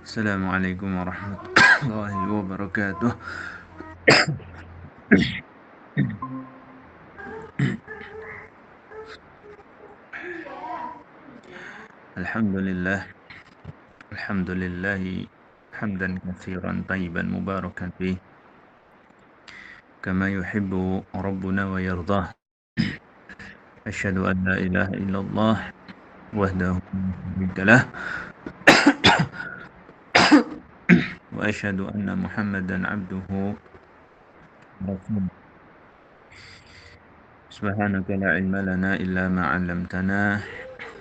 Assalamualaikum warahmatullahi wabarakatuh. Alhamdulillah, alhamdulillahi hamdan katsiran tayyiban mubarakan fih kama yuhibbu rabbuna wa yardah. Asyhadu an la ilaha illallah wahdahu la syarika lah wa asyhadu anna Muhammadan abduhu wa rasuluh. Subhanaka la ilma lana illa ma 'allamtana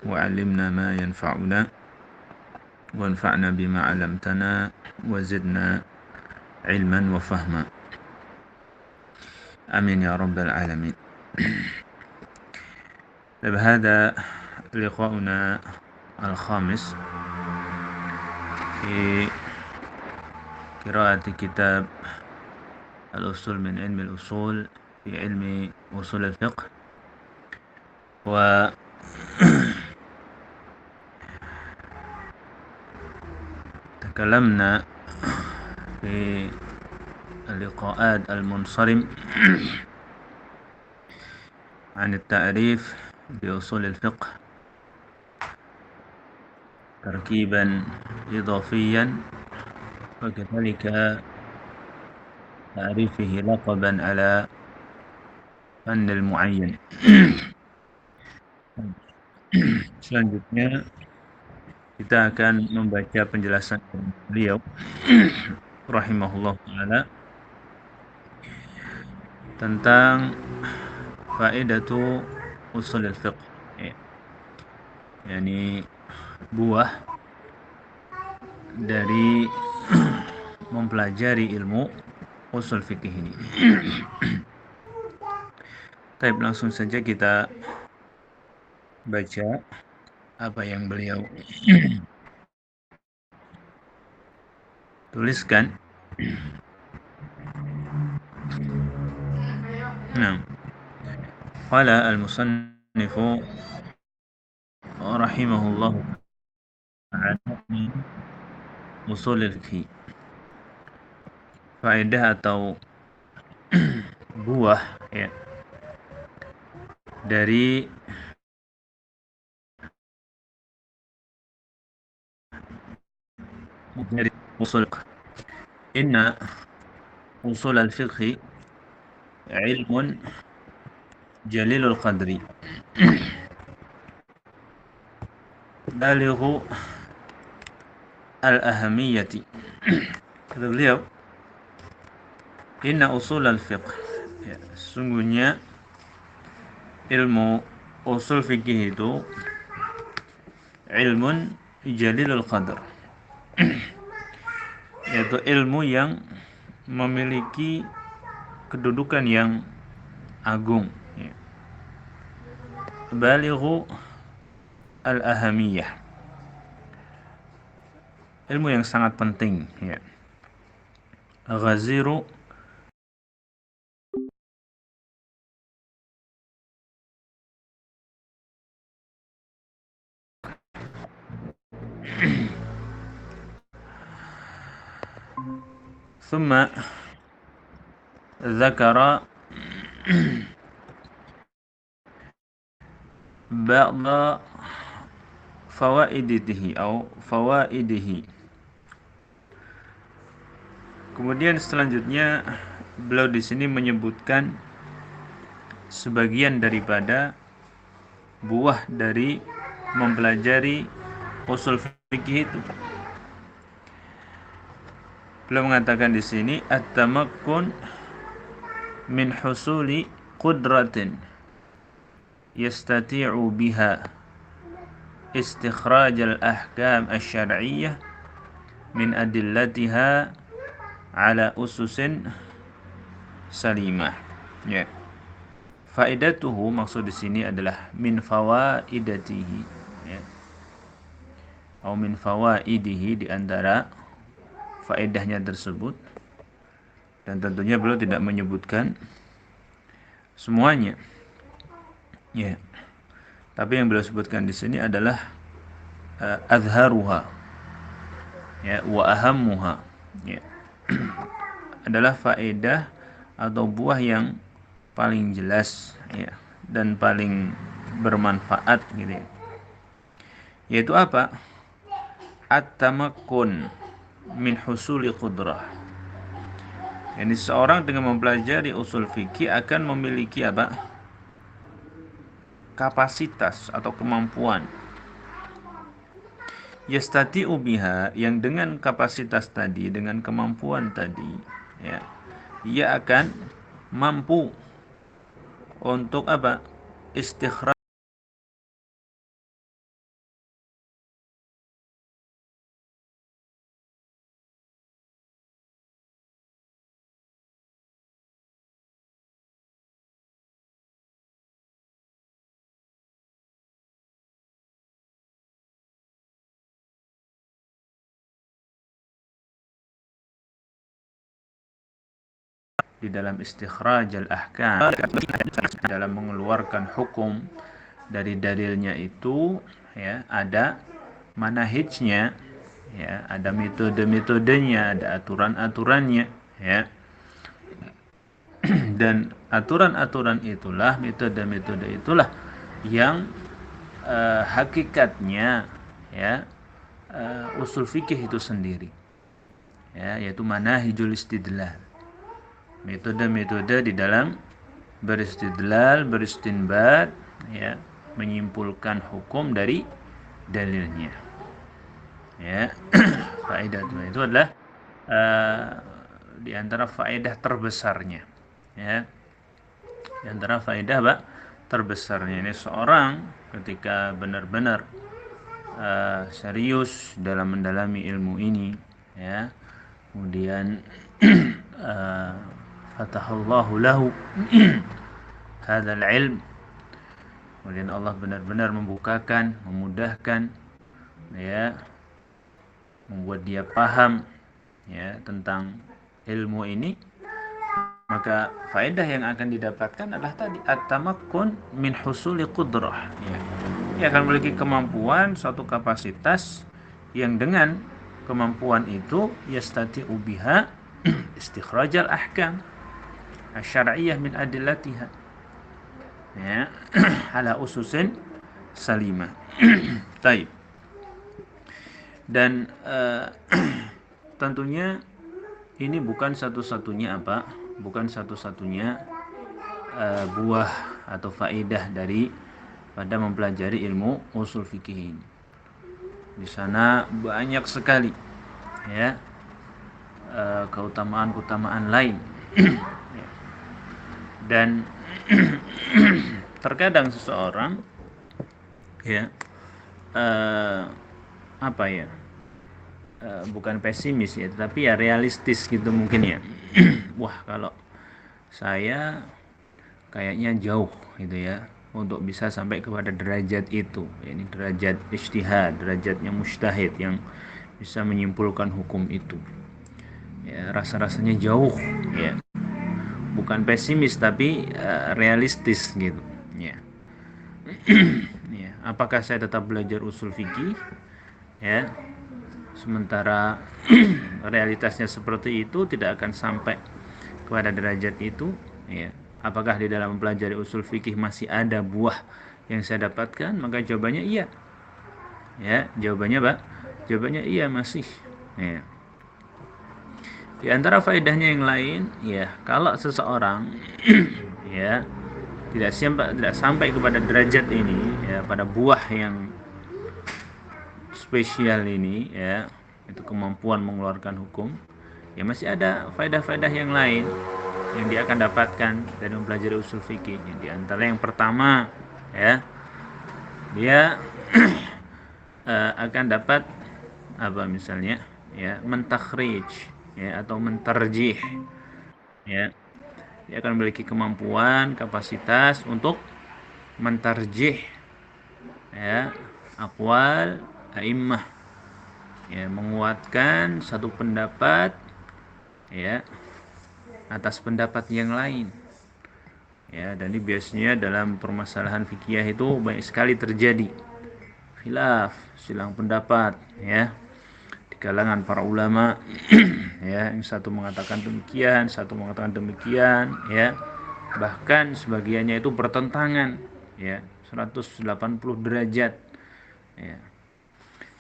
wa 'allimna ma yanfa'una wanfa'na bima 'allamtana wa zidna ilman wa fahma. Amin ya rabbal alamin. هذا لقاؤنا الخامس في قراءة كتاب الأصول من علم الأصول في علم أصول الفقه. وتكلمنا في اللقاءات المنصرم عن التعريف بأصول الفقه تركيبا إضافيا وكذلك تعريفه لقبا على فن المعين. Selanjutnya kita akan membaca penjelasan beliau rahimahullah ta'ala tentang faedatu usul al-fiqh, yakni buah dari mempelajari ilmu usul fikih ini. Baik, langsung saja kita baca apa yang beliau tuliskan. Nah, qala al-musannifu rahimahullah ta'ala usul al-fiqh. Faedah atau buah ya dari usul. Inna usul al-fiqh ilmun jalilul qadri balighu al-ahamiyati. Kata beliau, inna usul al-fiqh, ya, sungguhnya ilmu usul fikih itu ilmun jalilul qadr, yaitu ilmu yang memiliki kedudukan yang agung, ya. Balighu al-ahamiyah, ilmu yang sangat penting, ya. Ghaziru thumma dzakara ba'da fawaidihi atau fawaidihi. Kemudian selanjutnya beliau di sini menyebutkan sebagian daripada buah dari mempelajari usul fikih itu. Beliau mengatakan di sini at-tamakkun min husuli qudratin yastati'u biha istikhraj al-ahkam asy-syar'iyyah min adillatiha ala ususin salimah. Ya. Faedatuhu, maksud di sini adalah min fawaidatihi, ya. Atau min fawaidihi, di antara faedahnya tersebut, dan tentunya beliau tidak menyebutkan semuanya, ya. Tapi yang beliau sebutkan di sini adalah azharuha, ya, wa ahammuha, ya, adalah faedah atau buah yang paling jelas, ya, dan paling bermanfaat gitu ya. Yaitu apa? At-tamakkun min husuli qudrah. Yani seorang dengan mempelajari usul fikih akan memiliki apa? Kapasitas atau kemampuan. Yastati'u biha, yang dengan kapasitas tadi, dengan kemampuan tadi, ya, ia akan mampu untuk apa? Istikhraj di dalam istikhraj al-ahkam, dalam mengeluarkan hukum dari dalilnya itu, ya, ada manahijnya, ya, ada metode-metodenya, ada aturan-aturannya, ya. Dan aturan-aturan itulah, metode-metode itulah yang hakikatnya, ya, usul fikih itu sendiri, ya, yaitu manahijul istidlal, metode-metode di dalam beristidlal, beristinbat, ya, menyimpulkan hukum dari dalilnya, ya. Faedah itu adalah di antara faedah terbesarnya, ya, di antara faedah terbesarnya ini seorang ketika benar-benar serius dalam mendalami ilmu ini, ya, kemudian fatahallahu lahu hadzal ilm, kemudian Allah benar-benar membukakan, memudahkan, ya, membuat dia paham, ya, tentang ilmu ini, maka faedah yang akan didapatkan adalah tadi at-tamakkun min husuli qudrah, ya. Dia akan memiliki kemampuan, suatu kapasitas yang dengan kemampuan itu yastati'u biha istikhrajal ahkam asy-syar'iyyah min adillatiha, ya, ala ususin salimah. Taib. Dan tentunya ini bukan satu-satunya apa? Bukan satu-satunya buah atau faedah dari pada mempelajari ilmu usul fikih ini. Di sana banyak sekali, ya, keutamaan-keutamaan lain. Dan terkadang seseorang, ya, apa ya? Bukan pesimis ya, tapi ya realistis gitu mungkin ya. Wah, kalau saya kayaknya jauh gitu ya untuk bisa sampai kepada derajat itu. Ini derajat ijtihad, derajatnya mujtahid yang bisa menyimpulkan hukum itu. Ya, rasa-rasanya jauh, ya. Bukan pesimis tapi realistis gitu, ya. Ya, apakah saya tetap belajar usul fikih, ya, sementara realitasnya seperti itu, tidak akan sampai kepada derajat itu, ya. Apakah di dalam mempelajari usul fikih masih ada buah yang saya dapatkan? Maka jawabannya iya, ya, jawabannya iya, masih, ya. Di antara faedahnya yang lain, ya, kalau seseorang ya tidak sampai kepada derajat ini, ya, pada buah yang spesial ini, ya, itu kemampuan mengeluarkan hukum, ya, masih ada faedah-faedah yang lain yang dia akan dapatkan dari mempelajari usul fikih. Di antara yang pertama, ya, dia akan dapat apa misalnya, ya, mentakhrij, ya, atau mentarjih, ya. Dia akan memiliki kemampuan, kapasitas untuk mentarjih, ya, aqwal a'immah, ya, menguatkan satu pendapat, ya, atas pendapat yang lain, ya. Dan ini biasanya dalam permasalahan fikih itu banyak sekali terjadi khilaf, silang pendapat, ya, di kalangan para ulama ya, yang satu mengatakan demikian, satu mengatakan demikian ya. Bahkan sebagiannya itu bertentangan ya, 180 derajat ya.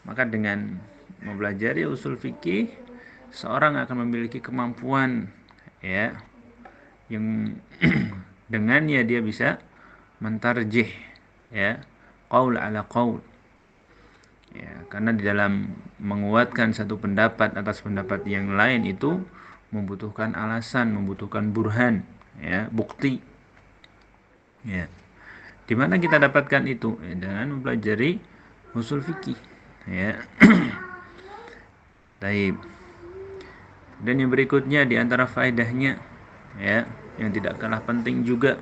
Maka dengan mempelajari usul fikih, seorang akan memiliki kemampuan ya, yang dengannya dia bisa mentarjih ya, qaul ala qaul ya, karena di dalam menguatkan satu pendapat atas pendapat yang lain itu membutuhkan alasan, membutuhkan burhan ya, bukti ya. Di mana kita dapatkan itu ya, dengan mempelajari usul fikih ya. Baik. Dan yang berikutnya di antara faedahnya ya, yang tidak kalah penting juga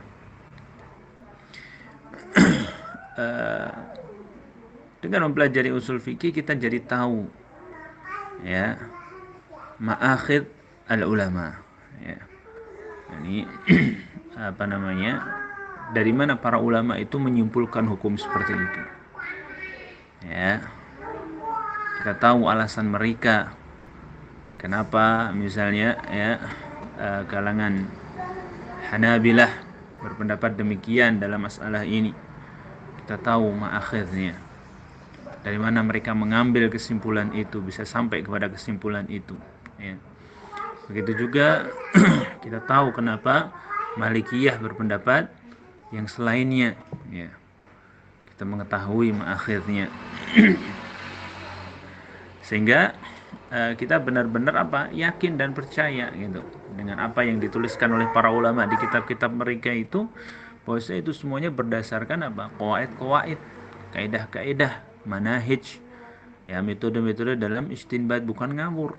dengan mempelajari usul fikih kita jadi tahu ya ma'akhid al-ulama ya. Ini apa namanya? Dari mana para ulama itu menyimpulkan hukum seperti itu. Ya. Kita tahu alasan mereka kenapa misalnya ya kalangan Hanabilah berpendapat demikian dalam masalah ini. Kita tahu ma'akhidnya. Dari mana mereka mengambil kesimpulan itu, bisa sampai kepada kesimpulan itu ya. Begitu juga kita tahu kenapa Malikiyah berpendapat yang selainnya ya. Kita mengetahui ma'akhidnya. Sehingga kita benar-benar yakin dan percaya gitu dengan apa yang dituliskan oleh para ulama di kitab-kitab mereka itu, bahwasanya itu semuanya berdasarkan qawaid-qawaid, kaidah-kaidah, manahij ya, metode-metode dalam istinbat, bukan ngawur,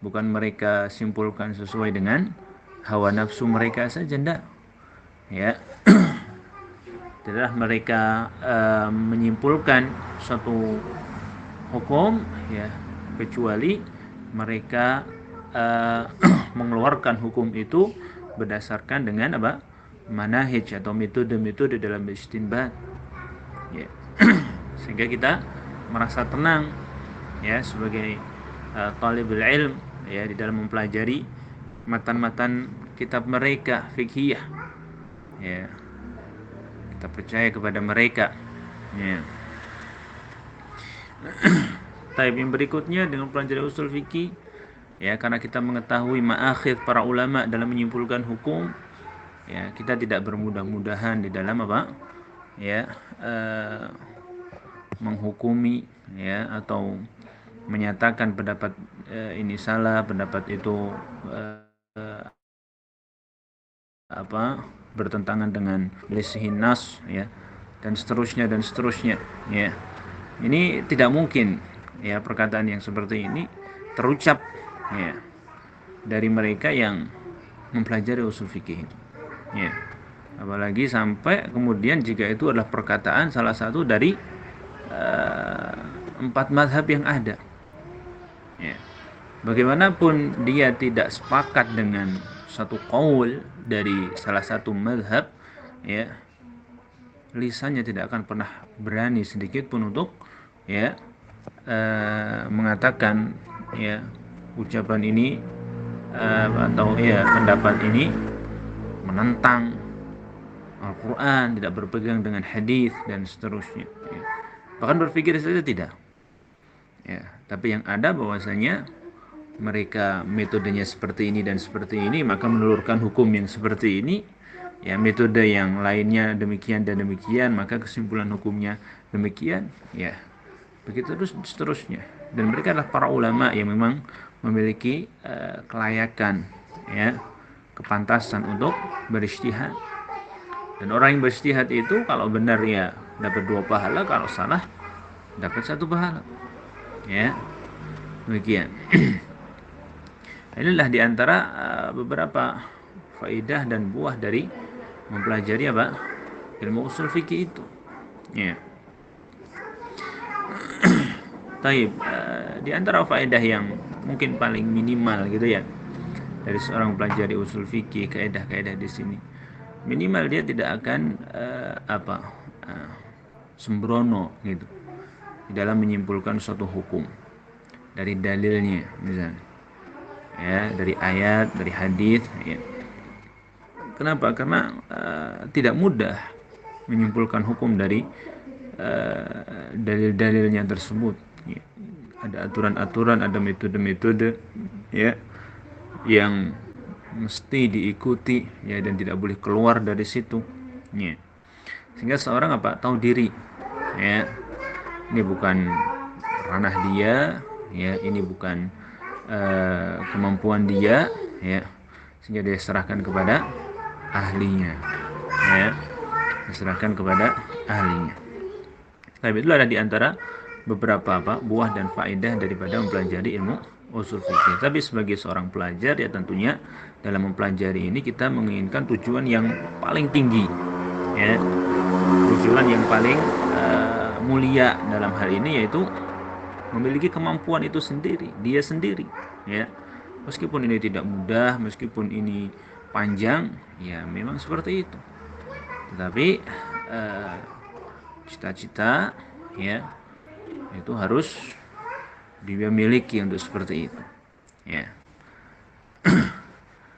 bukan mereka simpulkan sesuai dengan hawa nafsu mereka saja, enggak ya. Tidaklah mereka menyimpulkan suatu hukum ya, kecuali mereka mengeluarkan hukum itu berdasarkan dengan manahij atau metode-metode dalam istinbat ya. Sehingga kita merasa tenang ya sebagai talibul ilm ya, di dalam mempelajari matan-matan kitab mereka fikhiyah ya. Kita percaya kepada mereka ya. Taib yang berikutnya dengan pelajari usul fikih ya, karena kita mengetahui ma'akhid para ulama dalam menyimpulkan hukum ya, kita tidak bermudah-mudahan di dalam ya menghukumi ya, atau menyatakan pendapat ini salah, pendapat itu bertentangan dengan lisihin nas ya, dan seterusnya ya. Ini tidak mungkin ya, perkataan yang seperti ini terucap ya dari mereka yang mempelajari usul fikih ya. Apalagi sampai kemudian jika itu adalah perkataan salah satu dari 4 mazhab yang ada ya. Bagaimanapun dia tidak sepakat dengan satu qaul dari salah satu mazhab ya, lisannya tidak akan pernah berani sedikit pun untuk ya mengatakan ya ucapan ini atau ya pendapat ini menentang Al-Quran, tidak berpegang dengan hadis dan seterusnya ya. Bahkan berpikir saja tidak ya. Tapi yang ada bahwasanya mereka metodenya seperti ini dan seperti ini, maka menelurkan hukum yang seperti ini ya, metode yang lainnya demikian dan demikian, maka kesimpulan hukumnya demikian ya. Begitu terus seterusnya. Dan mereka adalah para ulama yang memang memiliki kelayakan ya, kepantasan untuk berijtihad. Dan orang yang berijtihad itu kalau benar ya dapat 2 pahala, kalau salah dapat 1 pahala ya. Demikian. Inilah diantara beberapa faedah dan buah dari mempelajari ilmu usul fikih itu ya. Taib, di antara faedah yang mungkin paling minimal gitu ya dari seorang pelajari usul fikih, kaidah-kaidah di sini, minimal dia tidak akan sembrono gitu di dalam menyimpulkan suatu hukum dari dalilnya misalnya, ya, dari ayat, dari hadis, ya. Kenapa? Karena tidak mudah menyimpulkan hukum dari dalil-dalilnya tersebut, ya. Ada aturan-aturan, ada metode-metode, ya, yang mesti diikuti, ya, dan tidak boleh keluar dari situ, ya. Sehingga seorang tahu diri, ya, ini bukan ranah dia, ya, ini bukan kemampuan dia, ya, sehingga dia serahkan kepada ahlinya, ya, diserahkan kepada ahlinya. Tapi itulah ada di antara beberapa buah dan faedah daripada mempelajari ilmu usul fikih. Tapi sebagai seorang pelajar, ya, tentunya dalam mempelajari ini kita menginginkan tujuan yang paling tinggi, ya, tujuan yang paling mulia dalam hal ini, yaitu memiliki kemampuan itu sendiri, dia sendiri, ya. Meskipun ini tidak mudah, meskipun ini panjang, ya memang seperti itu. Tetapi cita-cita, ya, itu harus dia miliki untuk seperti itu, ya.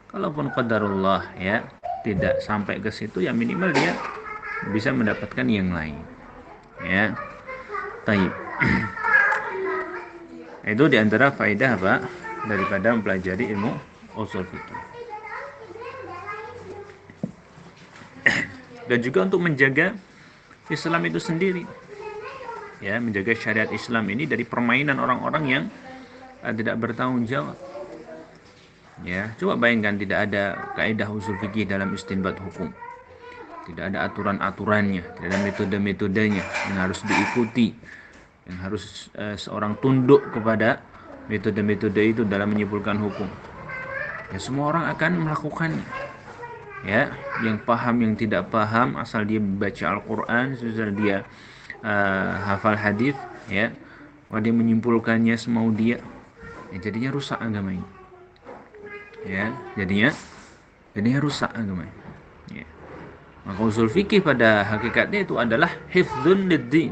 Kalaupun qadarullah, ya, tidak sampai ke situ, ya minimal dia bisa mendapatkan yang lain, ya. Taib. Itu diantara faedah daripada mempelajari ilmu usul fikih. Dan juga untuk menjaga Islam itu sendiri, ya, menjaga syariat Islam ini dari permainan orang-orang yang tidak bertanggung jawab, ya. Coba bayangkan tidak ada kaidah usul fikih dalam istinbat hukum, tidak ada aturan-aturannya, tidak ada metode-metodenya yang harus diikuti, yang harus seorang tunduk kepada metode-metode itu dalam menyimpulkan hukum. Ya, semua orang akan melakukannya, ya. Yang paham, yang tidak paham, asal dia baca Al-Quran, asal dia hafal hadis, ya, dia menyimpulkannya semau dia, ya, jadinya rusak agama ini, ya, jadinya rusak agama ini, ya. Maka usul fikih pada hakikatnya itu adalah hifdzun lid-din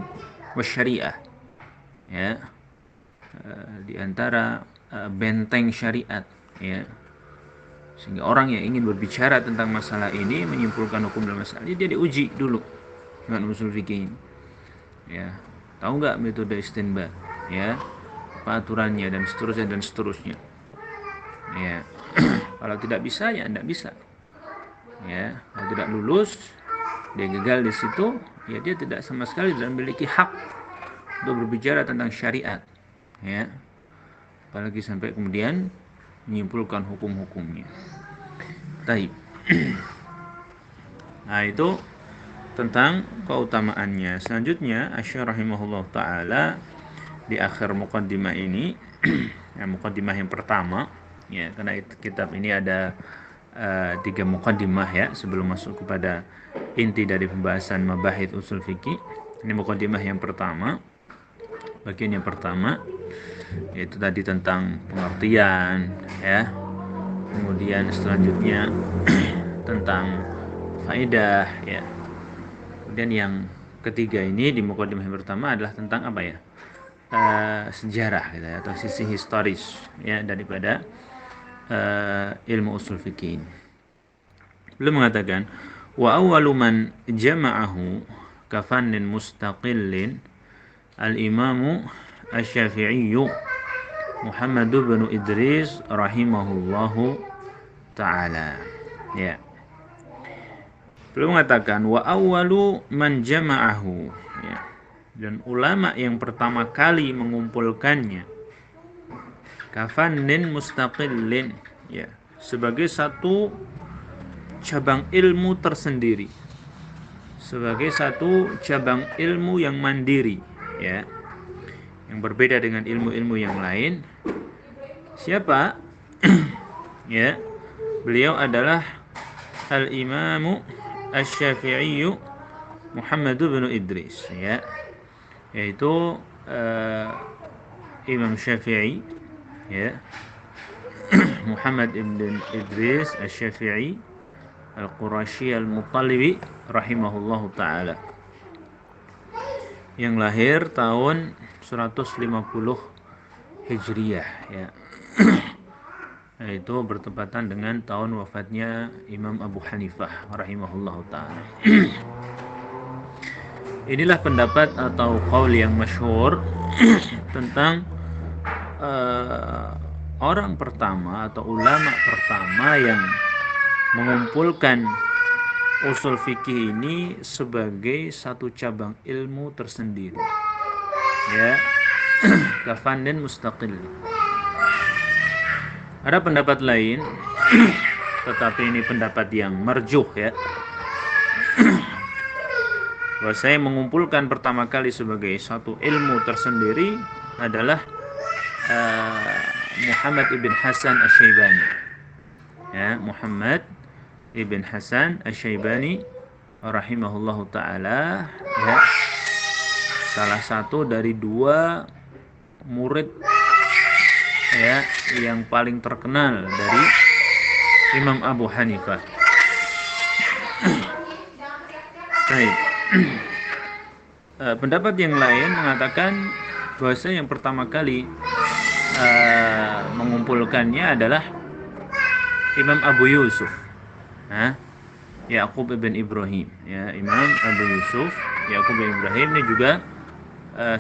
wasyariah, ya, di antara benteng syariat, ya. Sehingga orang yang ingin berbicara tentang masalah ini, menyimpulkan hukum dalam masalah ini, dia diuji dulu dengan usul fikih ini, ya. Tahu nggak metode istinbat, ya, apa aturannya, dan seterusnya, ya. Kalau tidak bisa, ya tidak bisa, ya. Kalau tidak lulus, dia gagal di situ, ya, dia tidak sama sekali dan memiliki hak untuk berbicara tentang syariat, ya, apalagi sampai kemudian menyimpulkan hukum-hukumnya. Taib. Nah, itu tentang keutamaannya. Selanjutnya, Asy-Syaikh rahimahullah taala di akhir muqaddimah ini, ya, muqaddimah yang pertama, ya, karena kitab ini ada 3 muqaddimah, ya, sebelum masuk kepada inti dari pembahasan mabahith usul fikih. Ini muqaddimah yang pertama, bagian yang pertama, yaitu tadi tentang pengertian, ya. Kemudian selanjutnya tentang faedah, ya. Kemudian yang ketiga ini di muqaddimah yang pertama adalah tentang apa, ya? Sejarah, gitu, ya, atau sisi historis, ya, daripada ilmu usul fikih. Beliau mengatakan, wa awwalu man jama'ahu kafannin mustaqillin al-imamu asy-Syafi'i Muhammad bin Idris rahimahullahu ta'ala, ya. Beliau mengatakan wa awwalu man jama'ahu, ya, dan ulama yang pertama kali mengumpulkannya kafannin mustaqillin, ya, sebagai satu cabang ilmu tersendiri, sebagai satu cabang ilmu yang mandiri, ya, yang berbeda dengan ilmu-ilmu yang lain. Siapa? Ya, beliau adalah Al-Imamu Asy-Syafi'i Muhammad bin Idris, ya, yaitu Imam Syafi'i, ya, Muhammad ibn Idris Asy-Syafi'i Al-Qurasyi Al-Muttalibi rahimahullahu ta'ala, yang lahir tahun 150 Hijriyah ya. Itu bertepatan dengan tahun wafatnya Imam Abu Hanifah rahimahullahu taala. Inilah pendapat atau qaul yang masyhur tentang orang pertama atau ulama pertama yang mengumpulkan usul fikih ini sebagai satu cabang ilmu tersendiri. Ya, kafanin mustaqil. Ada pendapat lain, tetapi ini pendapat yang marjuh ya. Bahwa saya mengumpulkan pertama kali sebagai satu ilmu tersendiri adalah Muhammad ibn Hasan Asy-Syaibani. Ya, Muhammad ibn Hasan Asy-Syaibani rahimahullahu taala ya. Salah satu dari dua murid ya yang paling terkenal dari Imam Abu Hanifah. Baik. Pendapat yang lain mengatakan bahwa yang pertama kali mengumpulkannya adalah Imam Abu Yusuf, Yaqub ibn Ibrahim. Ya, Imam Abu Yusuf, Yaqub ibn Ibrahim ini juga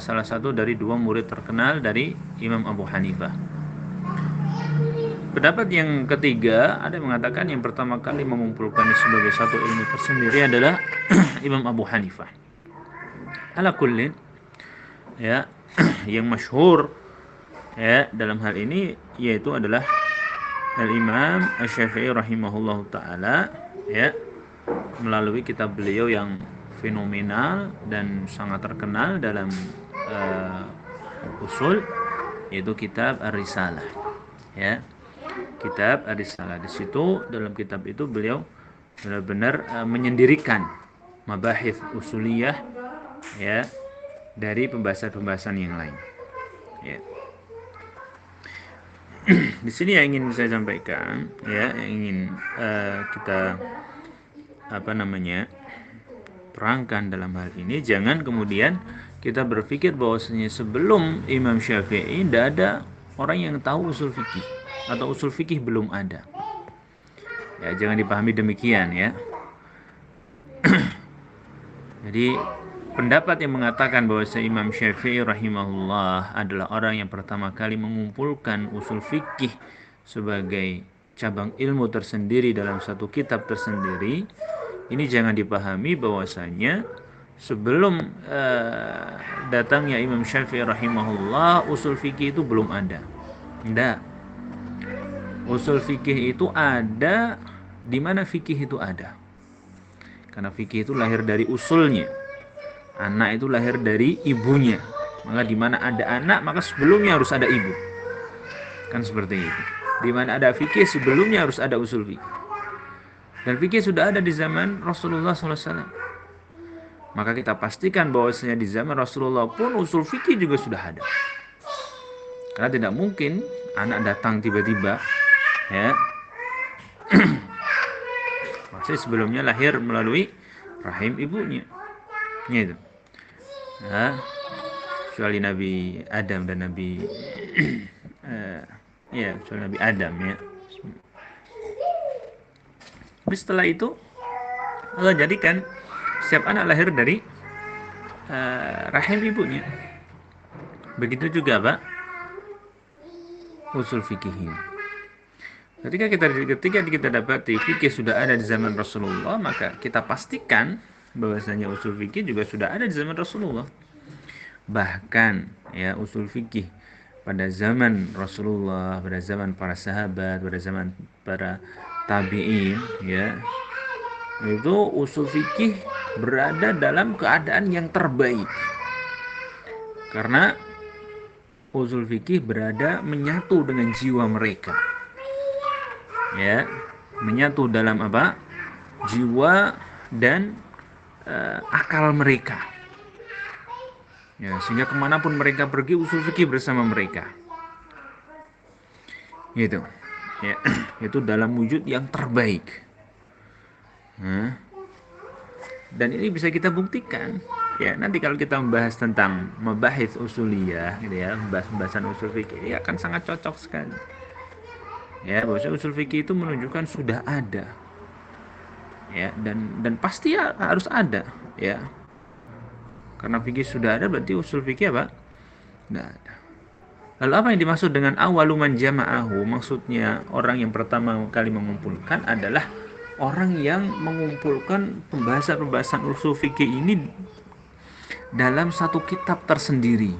salah satu dari dua murid terkenal dari Imam Abu Hanifah. Pendapat yang ketiga, ada yang mengatakan yang pertama kali mengumpulkan sebagai satu ilmu tersendiri adalah Imam Abu Hanifah. Ala kullin, ya, yang masyhur ya dalam hal ini yaitu adalah Al-Imam Asy-Syafi'i rahimahullahu taala ya, melalui kitab beliau yang fenomenal dan sangat terkenal dalam usul, yaitu kitab Ar-Risalah ya. Kitab Ar-Risalah, di situ dalam kitab itu beliau benar-benar menyendirikan mabahith usuliyah ya dari pembahasan-pembahasan yang lain ya. Di sini yang ingin saya sampaikan ya, yang ingin kita terangkan dalam hal ini, jangan kemudian kita berpikir bahwasanya sebelum Imam Syafi'i tidak ada orang yang tahu usul fikih atau usul fikih belum ada. Ya, jangan dipahami demikian ya. Jadi pendapat yang mengatakan bahwa Imam Syafi'i rahimahullah adalah orang yang pertama kali mengumpulkan usul fikih sebagai cabang ilmu tersendiri dalam satu kitab tersendiri, ini jangan dipahami bahwasanya sebelum datangnya Imam Syafi'i rahimahullah usul fikih itu belum ada. Tidak. Usul fikih itu ada di mana fikih itu ada. Karena fikih itu lahir dari usulnya. Anak itu lahir dari ibunya. Maka di mana ada anak, maka sebelumnya harus ada ibu. Kan seperti itu. Di mana ada fikih, sebelumnya harus ada usul fikih. Dan fikih sudah ada di zaman Rasulullah SAW. Maka kita pastikan bahwasanya di zaman Rasulullah pun usul fikih juga sudah ada. Karena tidak mungkin anak datang tiba-tiba, ya. Pasti sebelumnya lahir melalui rahim ibunya. Gitu. Nah, kecuali Nabi Adam dan Nabi kecuali Nabi Adam ya. Tapi setelah itu Allah jadikan setiap anak lahir dari rahim ibunya. Begitu juga Pak usul fikih ini. Ketika kita dapati fikih sudah ada di zaman Rasulullah, maka kita pastikan bahwasanya usul fikih juga sudah ada di zaman Rasulullah. Bahkan ya usul fikih pada zaman Rasulullah, pada zaman para sahabat, pada zaman para tabi'in ya, itu usul fikih berada dalam keadaan yang terbaik. Karena usul fikih berada menyatu dengan jiwa mereka. Ya, menyatu dalam apa? Jiwa dan akal mereka. Ya, sehingga kemanapun mereka pergi usul fikih bersama mereka. Gitu. Ya, itu dalam wujud yang terbaik. Dan ini bisa kita buktikan Ya, nanti kalau kita membahas tentang mabahis usuliyah gitu ya, pembahasan usul fikih, ya akan sangat cocok sekali. Ya, bahwa usul fikih itu menunjukkan sudah ada. Ya, dan pasti ya harus ada, ya. Karena fikih sudah ada berarti usul fikih apa? Nah, lalu apa yang dimaksud dengan awaluman jama'ahu? Maksudnya orang yang pertama kali mengumpulkan adalah orang yang mengumpulkan pembahasan-pembahasan usul fikih ini dalam satu kitab tersendiri,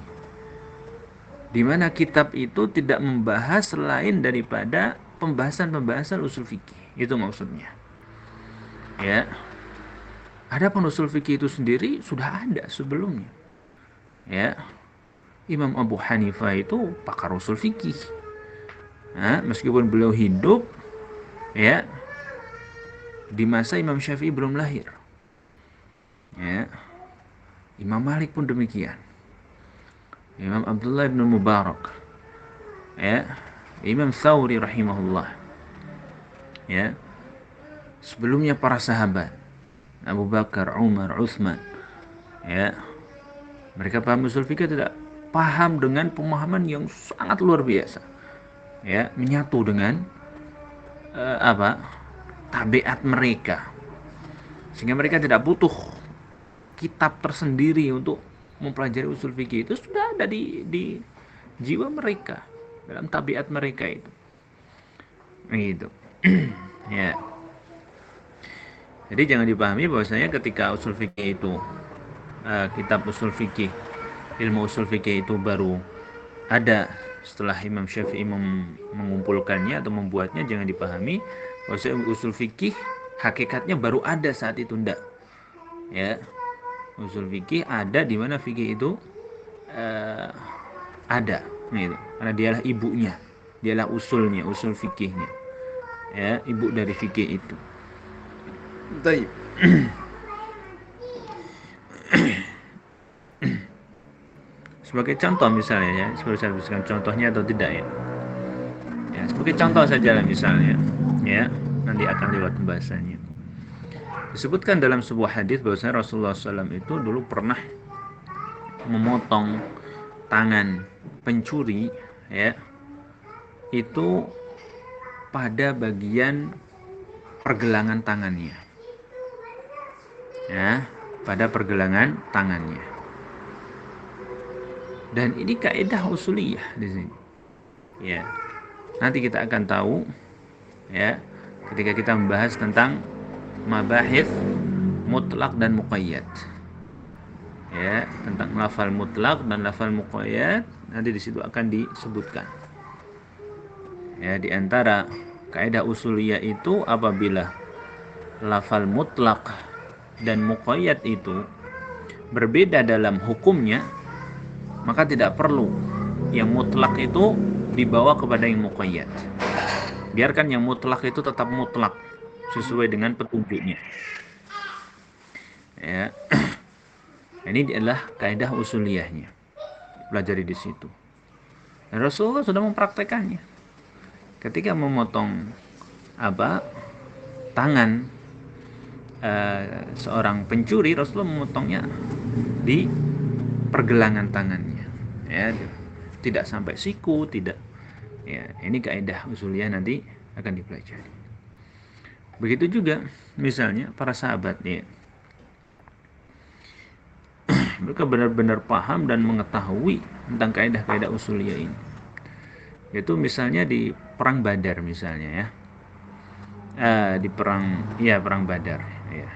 di mana kitab itu tidak membahas selain daripada pembahasan-pembahasan usul fikih. Itu maksudnya. Ya. Adapun usul fikih itu sendiri sudah ada sebelumnya. Ya. Imam Abu Hanifah itu pakar usul fikih. Nah, meskipun beliau hidup ya di masa Imam Syafi'i belum lahir. Ya. Imam Malik pun demikian. Imam Abdullah bin Mubarak. Ya. Imam Thawri rahimahullah. Ya. Sebelumnya para sahabat Abu Bakar, Umar, Utsman. Ya. Mereka paham usul fikih tidak paham dengan pemahaman yang sangat luar biasa. Ya, menyatu dengan tabiat mereka. Sehingga mereka tidak butuh kitab tersendiri untuk mempelajari usul fikih. Itu sudah ada di jiwa mereka, dalam tabiat mereka itu. Begitu. Ya. Jadi jangan dipahami bahwasanya ketika usul fikih itu kitab usul fikih, ilmu usul fikih itu baru ada setelah Imam Syafi'i mengumpulkannya atau membuatnya, jangan dipahami bahwasanya usul fikih hakikatnya baru ada saat itu, enggak. Ya. Usul fikih ada di mana fikih itu ada gitu. Karena dialah ibunya, dialah usulnya, usul fikihnya. Ya, ibu dari fikih itu. Baik. Sebagai contoh misalnya ya, seperti saya berikan contohnya atau tidak ya. Ya, sebagai contoh saja lah misalnya, ya, nanti akan lewat pembahasannya. Disebutkan dalam sebuah hadis bahwasanya Rasulullah SAW itu dulu pernah memotong tangan pencuri, ya, itu pada bagian pergelangan tangannya, ya, pada pergelangan tangannya. Dan ini kaidah usuliyah di sini, ya. Nanti kita akan tahu, ya, ketika kita membahas tentang mabahith mutlak dan muqayyad, ya, tentang lafal mutlak dan lafal muqayyad, nanti di situ akan disebutkan. Ya, di antara kaidah usuliyah itu apabila lafal mutlak dan muqayyad itu berbeda dalam hukumnya, maka tidak perlu yang mutlak itu dibawa kepada yang muqayyad. Biarkan yang mutlak itu tetap mutlak sesuai dengan petunjuknya. Ya. Ini adalah kaidah usuliyahnya. Pelajari di situ. Dan Rasulullah sudah mempraktekannya. Ketika memotong tangan seorang pencuri, Rasulullah memotongnya di pergelangan tangannya. Ya, tidak sampai siku, tidak. Ya, ini kaidah usuliyah nanti akan dipelajari. Begitu juga misalnya para sahabat, ya. Mereka benar-benar paham dan mengetahui tentang kaidah-kaidah usuliyah ini. Yaitu misalnya di perang Badar misalnya, ya. Di perang Badar, ya.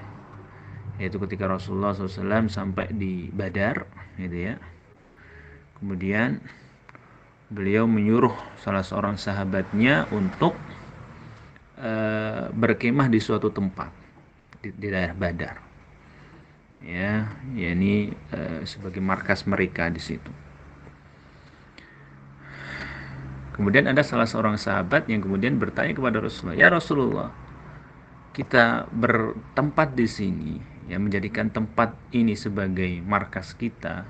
Yaitu ketika Rasulullah SAW sampai di Badar, gitu ya. Kemudian beliau menyuruh salah seorang sahabatnya untuk berkemah di suatu tempat di daerah Badar, ya, ini sebagai markas mereka di situ. Kemudian ada salah seorang sahabat yang kemudian bertanya kepada Rasulullah, ya Rasulullah, kita bertempat di sini, ya, menjadikan tempat ini sebagai markas kita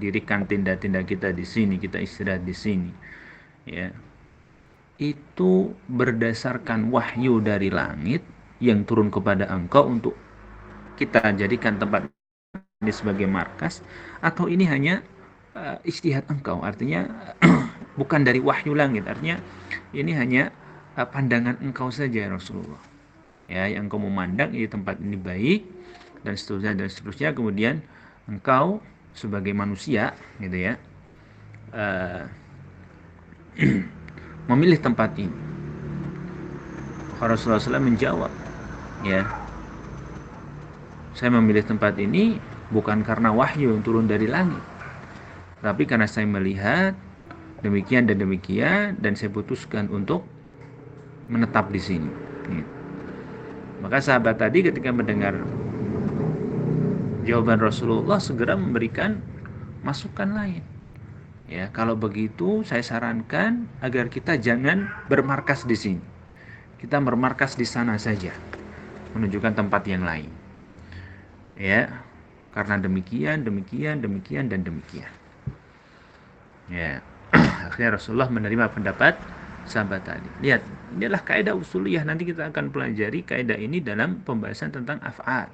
dirikan tenda-tenda kita di sini, kita istirahat di sini, ya. Itu berdasarkan wahyu dari langit yang turun kepada engkau untuk kita jadikan tempat ini sebagai markas, atau ini hanya ijtihad engkau, artinya bukan dari wahyu langit, artinya ini hanya pandangan engkau saja Rasulullah, ya, yang engkau memandang ini tempat ini baik dan seterusnya, kemudian engkau sebagai manusia gitu ya, memilih tempat ini. Rasulullah SAW menjawab, ya, saya memilih tempat ini bukan karena wahyu yang turun dari langit, tapi karena saya melihat demikian dan demikian, dan saya putuskan untuk menetap di sini. Maka sahabat tadi ketika mendengar jawaban Rasulullah segera memberikan masukan lain. Ya, kalau begitu saya sarankan agar kita jangan bermarkas di sini. Kita bermarkas di sana saja, menunjukkan tempat yang lain. Ya, karena demikian dan demikian. Ya, akhirnya Rasulullah menerima pendapat sahabat tadi. Lihat, inilah kaidah usuliyah. Nanti kita akan pelajari kaidah ini dalam pembahasan tentang af'al,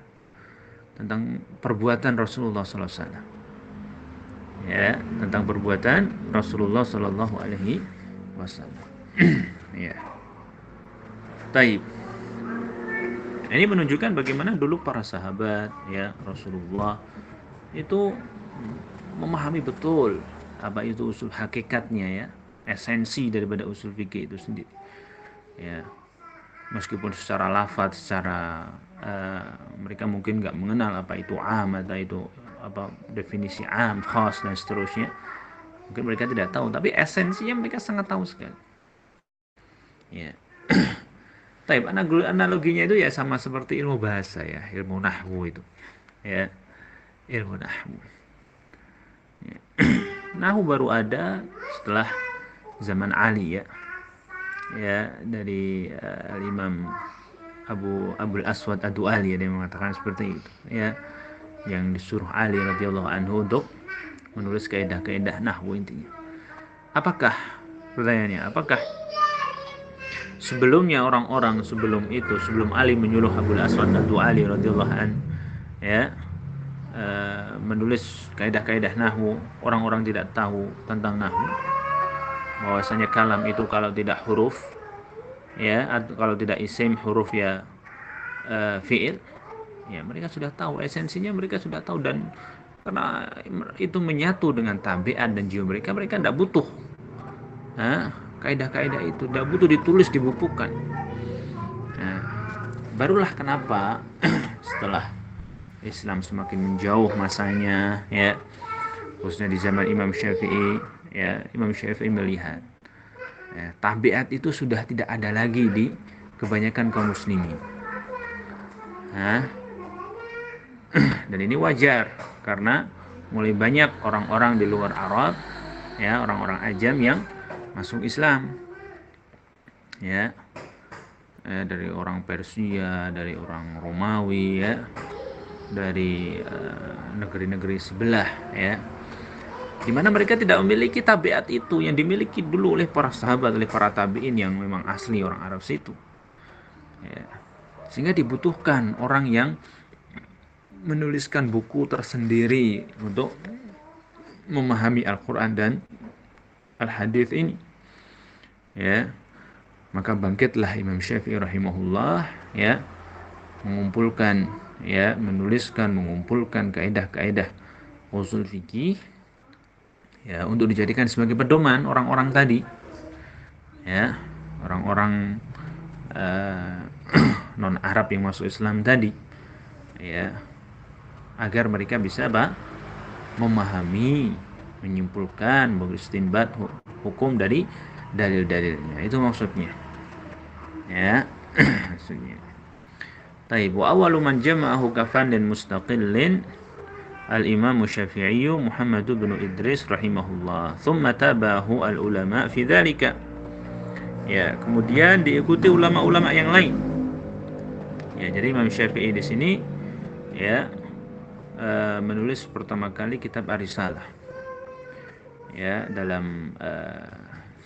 tentang perbuatan Rasulullah SAW. Ya, tentang perbuatan Rasulullah Sallallahu Alaihi Wasallam. Ya, taib. Ini menunjukkan bagaimana dulu para sahabat, ya, Rasulullah itu memahami betul apa itu usul hakikatnya, ya, esensi daripada usul fikih itu sendiri. Ya, meskipun secara lafaz, secara mereka mungkin nggak mengenal apa itu am atau itu apa definisi am, khas dan seterusnya, mungkin mereka tidak tahu, tapi esensinya mereka sangat tahu sekali. Ya. Taib, analoginya itu ya sama seperti ilmu bahasa, ya, ilmu nahwu itu, ya, ilmu nahwu. Ya. Nahwu baru ada setelah zaman Ali, ya, ya, dari Imam Abul Aswad Ad-Du'ali, yang mengatakan seperti itu, ya, yang disuruh Ali radhiyallahu anhu untuk menulis kaidah-kaidah nahwu intinya. Apakah, pertanyaannya, apakah sebelumnya orang-orang sebelum itu, sebelum Ali menyuruh Abul Aswad Ad-Du'ali radhiyallahu anhu, ya, menulis kaidah-kaidah nahwu, orang-orang tidak tahu tentang nahwu, bahwasanya kalam itu kalau tidak huruf, ya, atau kalau tidak isim huruf, ya, fi'il, ya, mereka sudah tahu esensinya, mereka sudah tahu, dan karena itu menyatu dengan tabiat dan jiwa mereka, mereka tidak butuh kaidah-kaidah itu, tidak butuh ditulis, dibukukan. Nah, barulah kenapa setelah Islam semakin menjauh masanya, ya, khususnya di zaman Imam Syafi'i, ya, Imam Syafi'i melihat, ya, tabiat itu sudah tidak ada lagi di kebanyakan kaum muslimin. Dan ini wajar karena mulai banyak orang-orang di luar Arab, ya, orang-orang ajam yang masuk Islam, ya, dari orang Persia, dari orang Romawi, ya, dari negeri-negeri sebelah, ya, di mana mereka tidak memiliki tabiat itu yang dimiliki dulu oleh para sahabat, oleh para tabiin yang memang asli orang Arab situ, ya. Sehingga dibutuhkan orang yang menuliskan buku tersendiri untuk memahami Al-Quran dan Al-Hadits ini, ya. Maka bangkitlah Imam Syafi'i rahimahullah, ya, mengumpulkan, ya, menuliskan, mengumpulkan kaidah-kaidah usul fikih, ya, untuk dijadikan sebagai pedoman orang-orang tadi, ya, orang-orang non Arab yang masuk Islam tadi, ya, agar mereka bisa memahami, menyimpulkan, beristinbat hukum dari dalil-dalilnya. Itu maksudnya, ya. Maksudnya. Taib, wa awwalu man jama'ahu kafandin mustaqillin al-Imam Syafi'i Muhammad bin Idris rahimahullah, thumma tabahu al-ulama fi dzalika. Ya, kemudian diikuti ulama-ulama yang lain. Ya, jadi Imam Syafi'i di sini, ya, menulis pertama kali kitab Ar-Risalah. Ya, dalam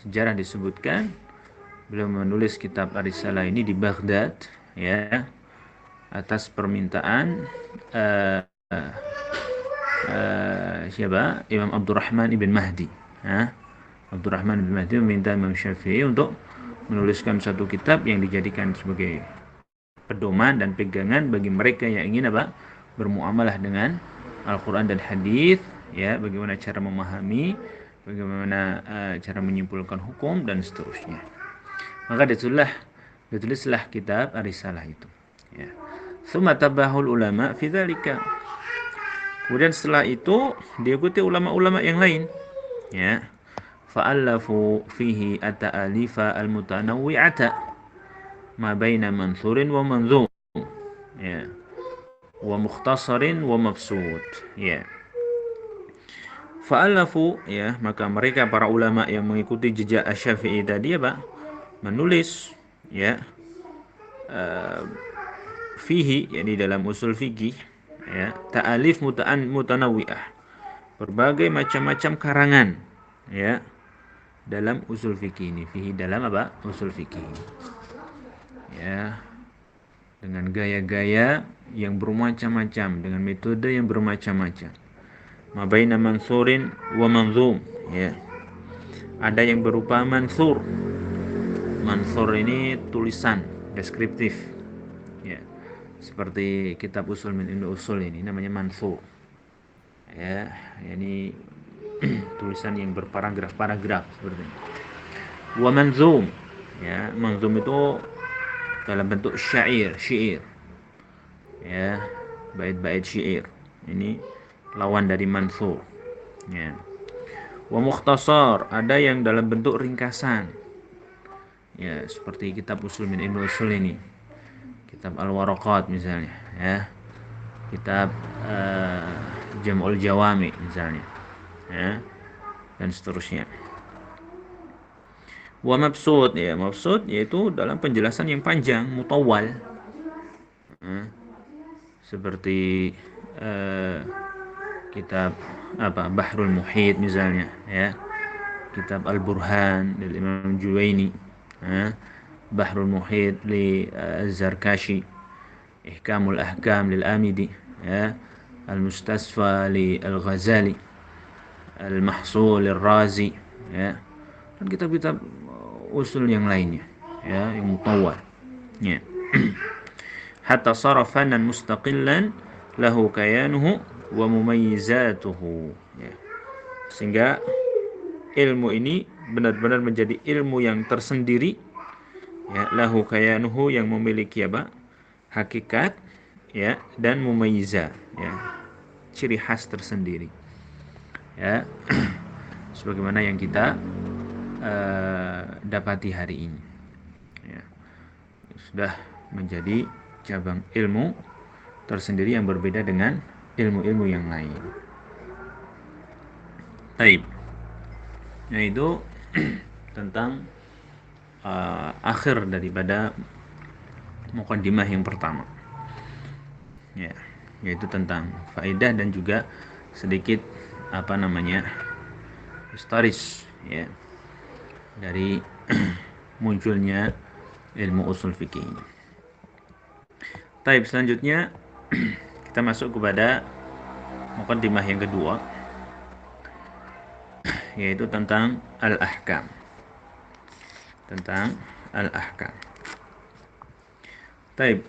sejarah disebutkan beliau menulis kitab Ar-Risalah ini di Baghdad, ya, atas permintaan siapa? Imam Abdurrahman ibn Mahdi. Abdurrahman ibn Mahdi meminta Imam Syafi'i untuk menuliskan satu kitab yang dijadikan sebagai pedoman dan pegangan bagi mereka yang ingin bermuamalah dengan Al-Quran dan Hadis, ya, bagaimana cara memahami, bagaimana cara menyimpulkan hukum dan seterusnya. Maka ditulislah kitab Ar-Risalah itu, ya. Tsumma tabahul ulama fi dzalika. Kemudian setelah itu diikuti ulama-ulama yang lain, ya. Fa'allafu fihi at-ta'alifa al-mutanawwi'ata ma baina mansurin wa manzum, ya, wa mukhtasarin wa mabsut, ya. Fa'allafu, ya, maka mereka para ulama yang mengikuti jejak Asy-Syafi'i tadi menulis, ya, fihi, yakni dalam usul fikih, ya, ta'alif mutanawwi'ah, berbagai macam-macam karangan, ya, dalam usul fikih ini. Fihi dalam usul fikih, ya, dengan gaya-gaya yang bermacam-macam, dengan metode yang bermacam-macam. Mabaina mansurin wa manzum, ya. Ada yang berupa mansur. Mansur ini tulisan deskriptif, ya. Seperti kitab Usul min Ilmi Usul ini namanya mansur, ya. Ini tulisan yang berparagraf-paragraf seperti ini. Wa manzum, ya. Manzum itu dalam bentuk syair, ya, bait-bait syair. Ini lawan dari mansur, ya. Wa mukhtasar, ada yang dalam bentuk ringkasan, ya, seperti kitab Usul min Ilmi Usul ini, kitab Al-Waraqat misalnya, ya, kitab Jam'ul Jawami misalnya, ya, dan seterusnya. Wa mabsut, ya, mabsut yaitu dalam penjelasan yang panjang, mutawwal, seperti kitab Bahrul Muhit misalnya, ya, kitab Al-Burhan dari Imam Juwaini, Bahrul Muhit li Az-Zarkashi, Ihkamul Ahkam lil Amidi, ya, Al-Mustasfa li Al-Ghazali, Al-Mahsul Al-Razi, ya, dan kitab-kitab usul yang lainnya, ya, yang mutawwal, ya. Hatta sara fanan mustaqillan lahu kayanuhu wa mumayyizatuhu, ya. Sehingga ilmu ini benar-benar menjadi ilmu yang tersendiri, ya, lahu kayanuhu, yang memiliki hakikat, ya, dan mumayyiza, ya, ciri khas tersendiri, ya, sebagaimana yang kita dapati hari ini, ya. Sudah menjadi cabang ilmu tersendiri yang berbeda dengan ilmu-ilmu yang lain. Baik, yaitu tentang akhir daripada muqaddimah yang pertama, ya, yaitu tentang faedah dan juga sedikit historis, ya, dari munculnya ilmu usul fikih ini. Baik, selanjutnya kita masuk kepada muqaddimah yang kedua, yaitu tentang al-ahkam. Baik,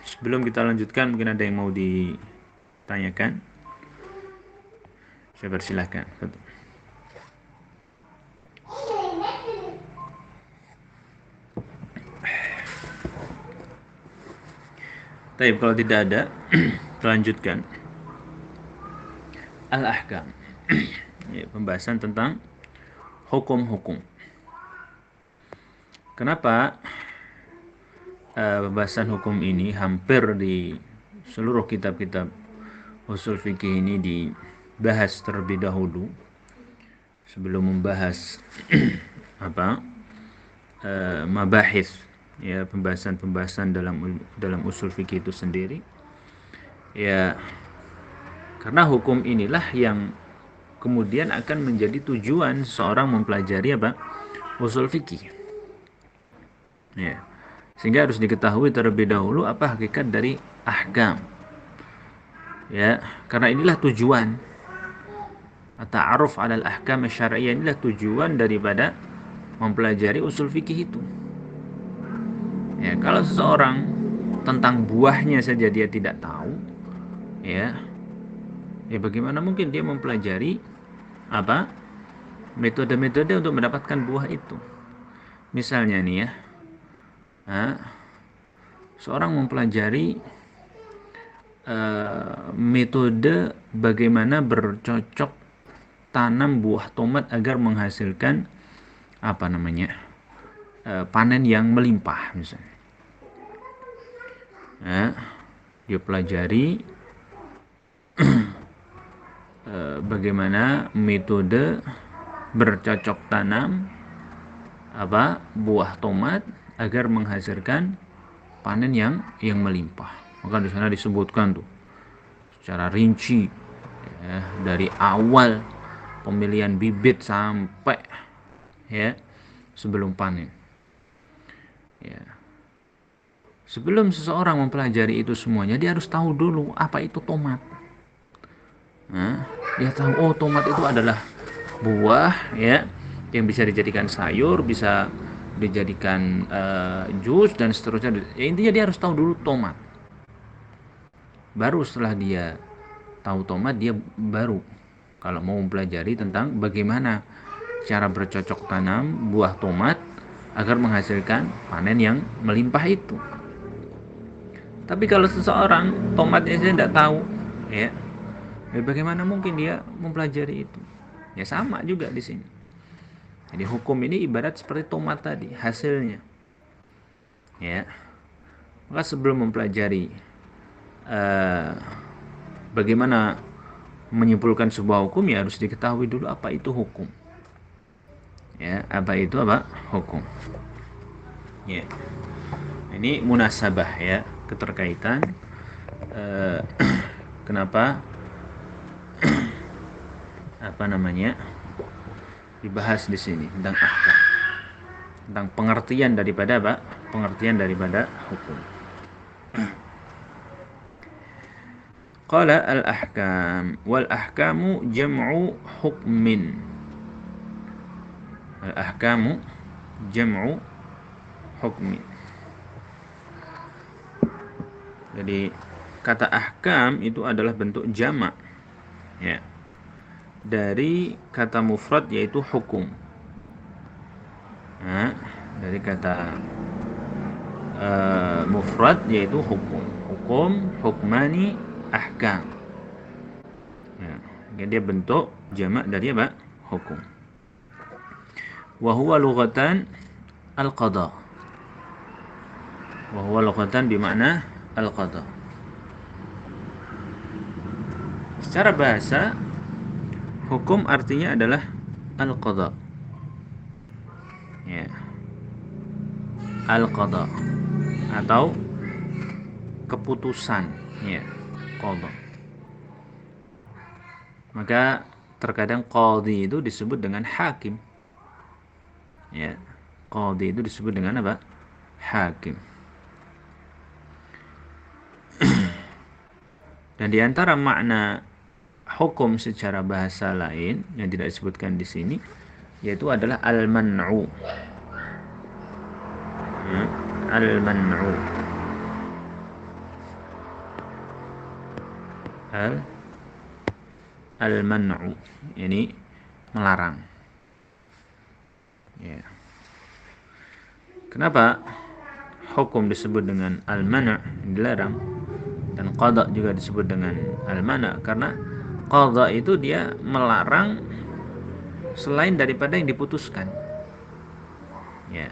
sebelum kita lanjutkan, mungkin ada yang mau ditanyakan. Saya persilahkan. Baik, kalau tidak ada, lanjutkan. Al-ahkam, ya, pembahasan tentang hukum-hukum. Kenapa pembahasan hukum ini hampir di seluruh kitab-kitab usul fikih ini dibahas terlebih dahulu sebelum membahas mabahis, ya, pembahasan dalam usul fikih itu sendiri, ya, karena hukum inilah yang kemudian akan menjadi tujuan seorang mempelajari usul fikih, ya, sehingga harus diketahui terlebih dahulu apa hakikat dari ahkam, Ya, karena inilah tujuan ta'aruf 'alal ahkam syar'iyyah, inilah tujuan daripada mempelajari usul fikih itu. Ya, kalau seseorang tentang buahnya saja dia tidak tahu, ya, bagaimana mungkin dia mempelajari apa metode-metode untuk mendapatkan buah itu? Misalnya nih ya, seorang mempelajari metode bagaimana bercocok tanam buah tomat agar menghasilkan apa namanya panen yang melimpah misalnya. Dia pelajari bagaimana metode bercocok tanam buah tomat agar menghasilkan panen yang melimpah. Maka di sana disebutkan tuh secara rinci, ya, dari awal pemilihan bibit sampai ya sebelum panen. Ya. Sebelum seseorang mempelajari itu semuanya, dia harus tahu dulu apa itu tomat. Dia tahu, oh, tomat itu adalah buah ya yang bisa dijadikan sayur, bisa dijadikan jus dan seterusnya. Ya, intinya dia harus tahu dulu tomat. Baru setelah dia tahu tomat, dia baru kalau mau mempelajari tentang bagaimana cara bercocok tanam buah tomat agar menghasilkan panen yang melimpah itu. Tapi kalau seseorang tomatnya saya tidak tahu, ya bagaimana mungkin dia mempelajari itu? Ya sama juga di sini. Jadi hukum ini ibarat seperti tomat tadi, hasilnya. Ya, maka sebelum mempelajari bagaimana menyimpulkan sebuah hukum, ya harus diketahui dulu apa itu hukum. Ya, apa itu hukum. Ya, ini munasabah ya, keterkaitan. Kenapa dibahas di sini tentang ahkam, tentang pengertian daripada hukum. Qala al-ahkam wal ahkamu jam'u hukmin. Al-ahkamu jam'u hukmin. Jadi kata ahkam itu adalah bentuk jamak, ya, dari kata mufrad yaitu hukum. Dari kata mufrad yaitu hukum. Hukum, hukmani, ahkam. Ya, dia bentuk jamak dari hukum. Wa huwa lughatan al-qada. Wa huwa lughatan bermakna al-qada. Secara bahasa, hukum artinya adalah al-qada. Ya. Al-qada atau keputusan, ya, qada. Maka terkadang qadhi itu disebut dengan hakim. Ya. Qadhi itu disebut dengan apa? Hakim. Dan di antara makna hukum secara bahasa lain yang tidak disebutkan di sini yaitu adalah al-man'u. Al-man'u. Al-man'u ini melarang. Ya. Kenapa hukum disebut dengan al-man', dilarang, dan qada juga disebut dengan al-man'? Karena qada itu dia melarang selain daripada yang diputuskan. Ya.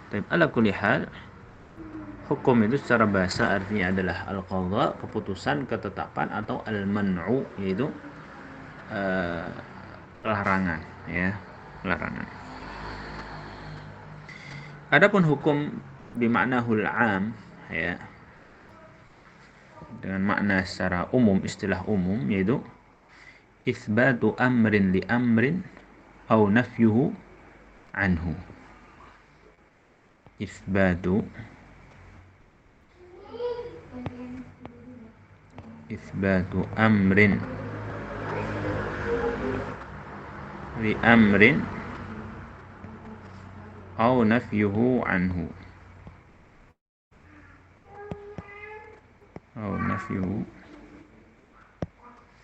Tapi ala kulli hal, hukum itu secara bahasa artinya adalah al-qada, keputusan, ketetapan, atau al-man'u yaitu larangan, ya, larangan. Adapun hukum bimaknahul 'am, ya, dengan makna secara umum, istilah umum, yaitu itsbatu amrin li amrin au nafyuhu anhu. Itsbatu Itsbatu amrin li amrin au nafyuhu anhu. Au nafyuhu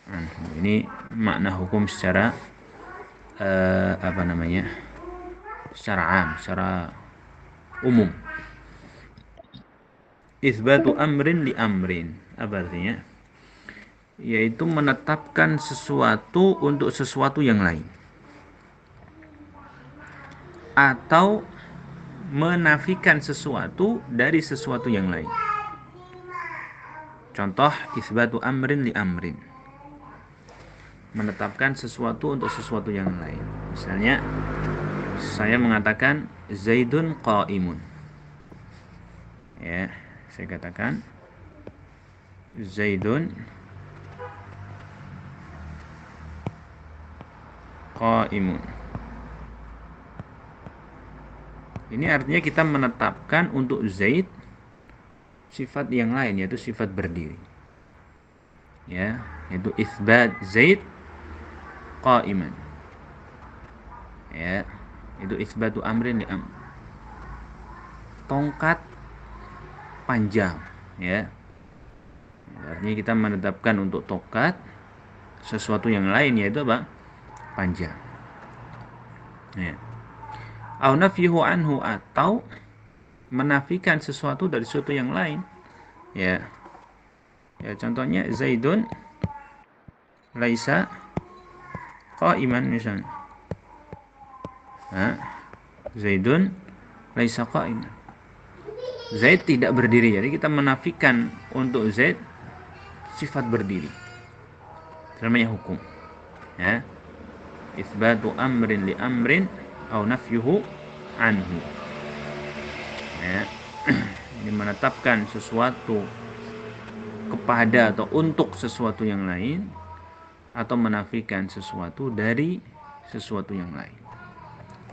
anhu. Ini makna hukum secara secara am, secara umum. Itsbatu amrin li amrin. Apa artinya? Yaitu menetapkan sesuatu untuk sesuatu yang lain, atau menafikan sesuatu dari sesuatu yang lain. Contoh, itsbatu amrin li amrin, menetapkan sesuatu untuk sesuatu yang lain. Misalnya, saya mengatakan Zaidun qaimun. Ya, saya katakan Zaidun qaimun. Ini artinya kita menetapkan untuk Zaid sifat yang lain, yaitu sifat berdiri. Ya, yaitu itsbat Zaid qaiman. Ya, itu itsbatu amrin li amr. Tongkat panjang, ya. Artinya kita menetapkan untuk tongkat sesuatu yang lain, yaitu apa? Panjang. Ya. Au nafyuhu anhu, atau menafikan sesuatu dari sesuatu yang lain. Ya. Ya, contohnya Zaidun laisa qaiman misalnya. Zaidun laisa qaiman. Zaid tidak berdiri. Jadi kita menafikan untuk Zaid sifat berdiri. Itu namanya hukum. Ya. Itsbatu amrin li amrin au nafyuhu anhu. Ya. Ini menetapkan sesuatu kepada atau untuk sesuatu yang lain, atau menafikan sesuatu dari sesuatu yang lain.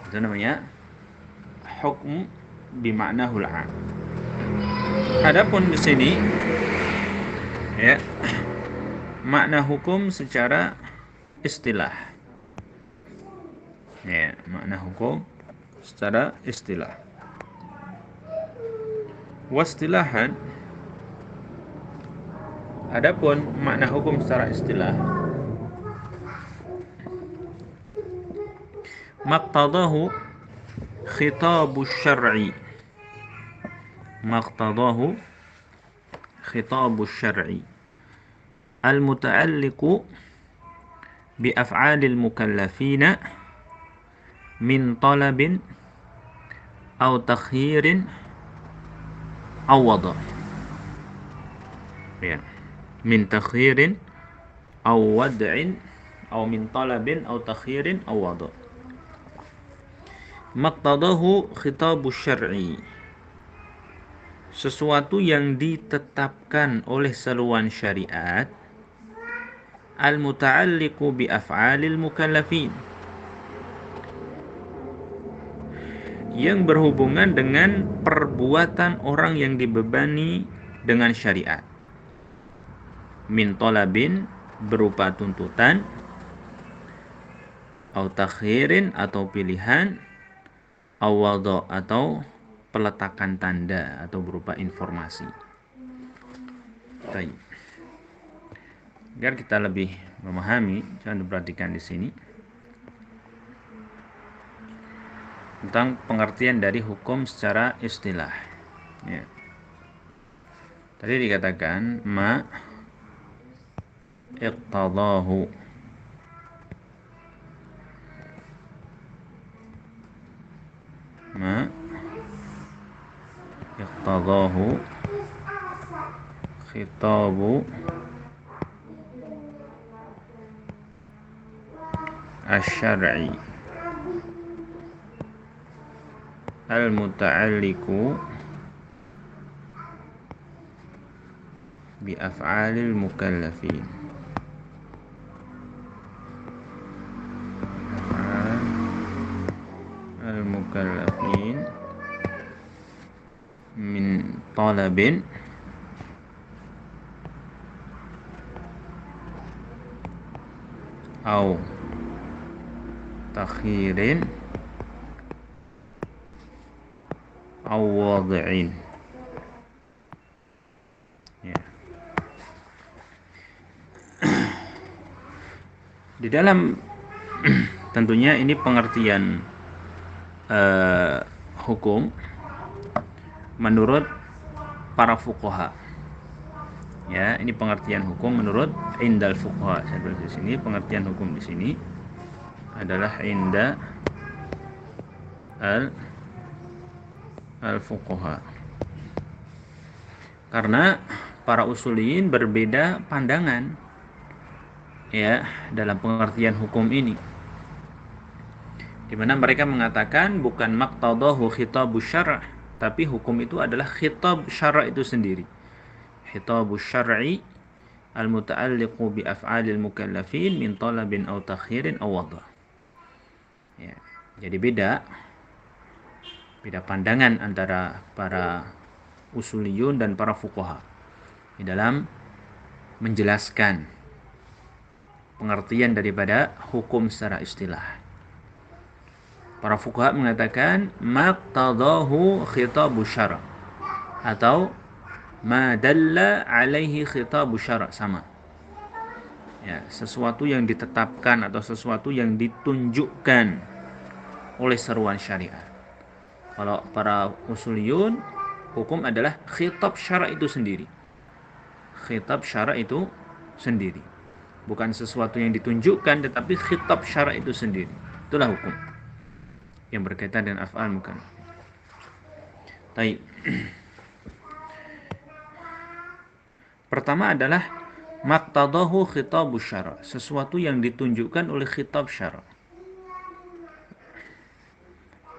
Itu namanya hukum bimaknahul 'am. Adapun di sini, ya, makna hukum secara istilah. Ya, makna hukum secara istilah. Wastilahan, adapun makna hukum secara istilah, maqtadahu khitabu syar'i. Maqtadahu khitabu syar'i al-muta'alliqu bi af'alil mukallafina min talabin aw takhirin aw wada'. Ya, min takhirin aw wad'in aw min talabin aw takhirin aw wada'. Maqtadahu khitabu syar'i, sesuatu yang ditetapkan oleh seruan syariat, al-muta'alliqu bi af'alil mukallafin, yang berhubungan dengan perbuatan orang yang dibebani dengan syariat. Min talabin, berupa tuntutan, au takhirin, atau pilihan, au wada', atau peletakan tanda atau berupa informasi. Baik. Agar kita lebih memahami, jangan diperhatikan di sini tentang pengertian dari hukum secara istilah. Ya. Tadi dikatakan ma iqtadahu, ma iqtadahu khitabu asy-syar'i al-muta'alliqu bi af'alil mukallafin. Al-mukallafin min talabin au takhirin au wad'in. Ya. Di dalam tentunya ini pengertian hukum menurut para fuqaha. Ya, ini pengertian hukum menurut indal fuqaha. Saya tulis di sini pengertian hukum di sini adalah inda al fuqaha. Karena para usuliyin berbeda pandangan ya dalam pengertian hukum ini. Di mana mereka mengatakan bukan maqtadahu khitabus syara', tapi hukum itu adalah khitab syara' itu sendiri. Khitabus syar'i al-muta'alliqu bi af'alil mukallafin min talabin aw takhirin aw wadha. Ya, jadi beda pandangan antara para usuliyun dan para fuqaha di dalam menjelaskan pengertian daripada hukum secara istilah. Para fuqaha mengatakan maqtadahu khitabu syara' atau ma dalla alaihi khitabu syara' sama. Ya, sesuatu yang ditetapkan atau sesuatu yang ditunjukkan oleh seruan syariat. Kalau para usuliyun, hukum adalah khitab syara' itu sendiri. Khitab syara' itu sendiri. Bukan sesuatu yang ditunjukkan, tetapi khitab syara' itu sendiri. Itulah hukum yang berkaitan dengan af'al mukallaf. Baik. Pertama adalah maqtadahu khitabus syara', sesuatu yang ditunjukkan oleh khitab syara'.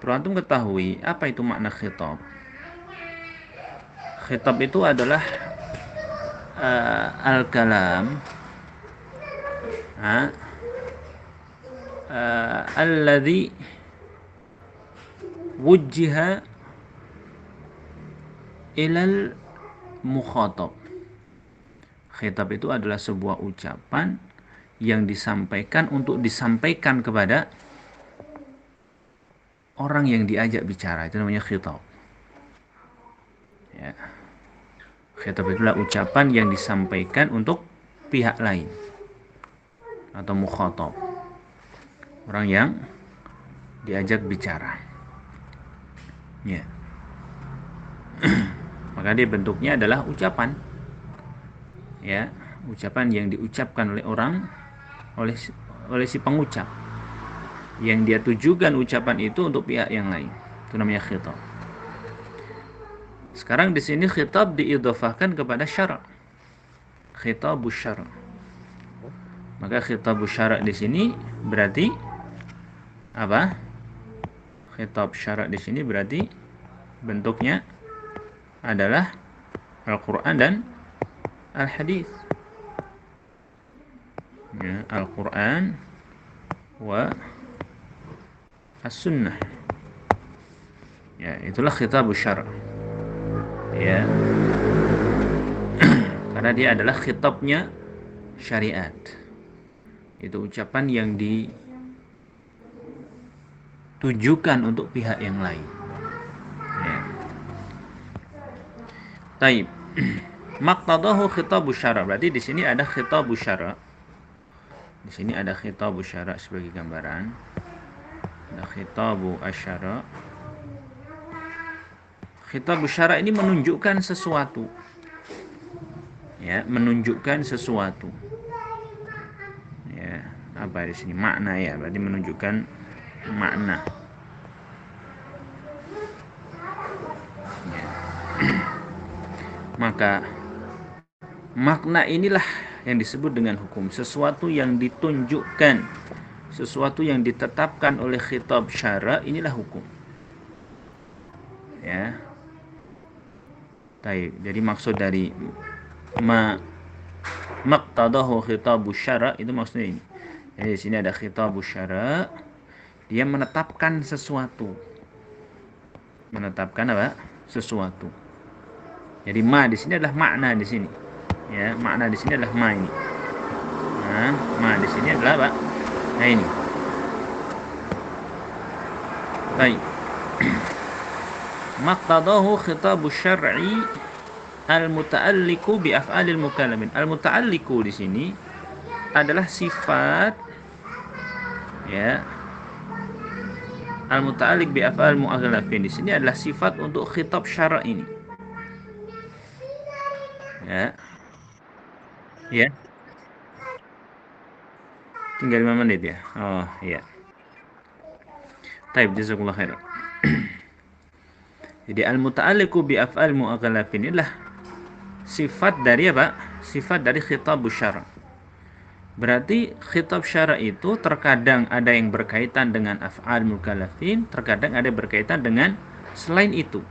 Perlu antum ketahui apa itu makna khitab. Khitab itu adalah al-kalam alladhi wujjiha ilal mukhatab. Khitab itu adalah sebuah ucapan yang disampaikan untuk disampaikan kepada orang yang diajak bicara. Itu namanya khitab. Ya. Khitab itulah ucapan yang disampaikan untuk pihak lain atau mukhatab, orang yang diajak bicara. Ya. Maka dia bentuknya adalah ucapan. Ya, ucapan yang diucapkan oleh orang oleh si pengucap. Yang dia tujukan ucapan itu untuk pihak yang lain. Itu namanya khitab. Sekarang di sini khitab diidhafahkan kepada syara'. Khitabus syara'. Maka khitabus syara' di sini berarti apa? Khitab syara' di sini berarti bentuknya adalah Al-Qur'an dan Al-Hadis. Ya, Al-Qur'an wa As-Sunnah. Ya, itulah khitabus syara'. Ya. Karena dia adalah khitabnya syariat. Itu ucapan yang ditujukan untuk pihak yang lain. Ya. Taib. Maqtadahu khitabus syara'. Berarti di sini ada khitabus syara'. Di sini ada khitabus syara' sebagai gambaran. Ada khitabu asyara'. Khitabus syara' ini menunjukkan sesuatu. Ya, menunjukkan sesuatu. Ya, apa di sini makna ya? Berarti menunjukkan makna. Ya. Maka makna inilah yang disebut dengan hukum, sesuatu yang ditunjukkan, sesuatu yang ditetapkan oleh khitab syara', inilah hukum. Ya. Baik, jadi maksud dari maqtadahu khitabus syara' itu maksudnya ini. Jadi di sini ada khitabus syara', dia menetapkan sesuatu. Menetapkan apa? Sesuatu. Jadi ma di sini adalah makna di sini. Ya, makna di sini adalah ma ini. Nah, ma di sini adalah apa? Nah ini. Baik. Maqtadahu khitabus syar'i al-muta'alliqu bi af'alil mukallafin. Al-muta'alliqu di sini adalah sifat, ya. Al-muta'alliq bi af'al mukallafin di sini adalah sifat untuk khitab syara' ini. Ya. Ya. Tinggal 5 menit ya. Oh, iya. Taib, jazakumullah khair. Jadi al-muta'alliqu bi af'al mu'aghallafin inilah sifat dari apa? Sifat dari khitab syara'. Berarti khitab syara' itu terkadang ada yang berkaitan dengan af'al mukallafin, terkadang ada berkaitan dengan selain itu.